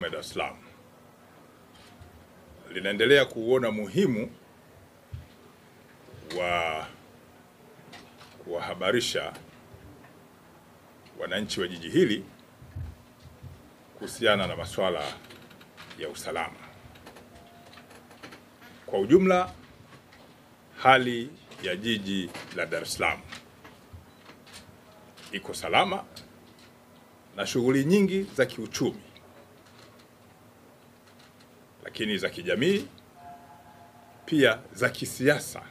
Dar es Salaam linaendelea kuona muhimu wa kuwahabarisha wananchi wa jiji hili kuhusiana na masuala ya usalama. Kwa ujumla, hali ya jiji la Dar es Salaam iko salama na shughuli nyingi za kiuchumi, lakini za kijamii pia za kisiasa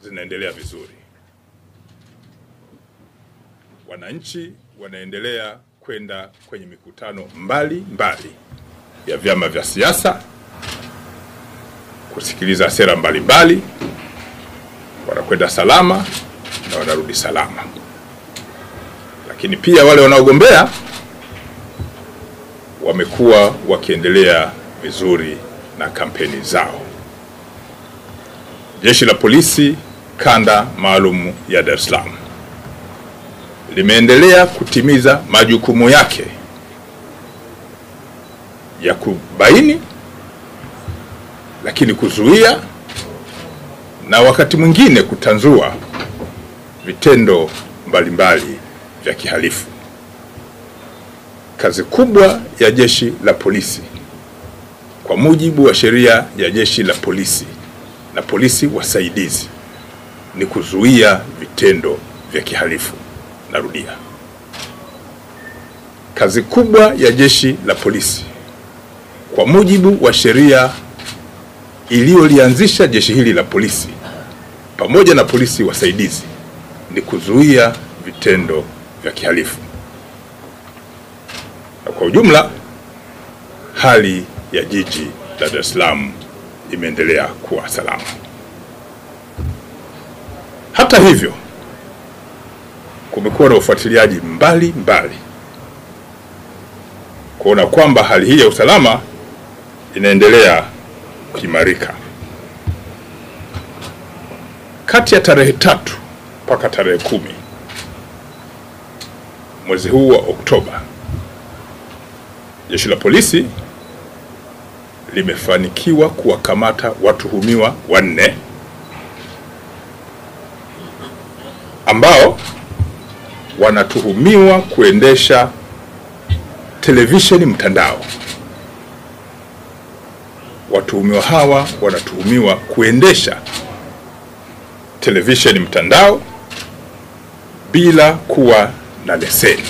zinaendelea vizuri. Wananchi wanaendelea kwenda kwenye mikutano mbalimbali ya vyama vya siasa kusikiliza sera mbalimbali, wanakwenda salama na wanarudi salama. Lakini pia wale wanaogombea wamekuwa wakiendelea vizuri na kampeni zao. Jeshi la Polisi Kanda Maalum ya Dar es Salaam limeendelea kutimiza majukumu yake ya kubaini, lakini kuzuia na wakati mwingine kutanzua vitendo mbalimbali vya kihalifu. Kazi kubwa ya jeshi la polisi kwa mujibu wa sheria ya jeshi la polisi na polisi wasaidizi ni kuzuia vitendo vya kihalifu. Narudia, kazi kubwa ya jeshi la polisi kwa mujibu wa sheria iliyolianzisha jeshi hili la polisi pamoja na polisi wasaidizi ni kuzuia vitendo vya kihalifu. Na kwa ujumla, hali ya jiji la Dar es Salaam imeendelea kuwa salama. Hata hivyo, kumekuwa na ufuatiliaji mbalimbali kuona kwamba hali hii ya usalama inaendelea kuimarika. Kati ya tarehe 3 mpaka tarehe 10 mwezi huu wa Oktoba, jeshi la polisi limefanikiwa kuwakamata watuhumiwa 4 ambao wanatuhumiwa kuendesha televisheni mtandao. Watuhumiwa hawa wanatuhumiwa kuendesha televisheni mtandao bila kuwa na leseni.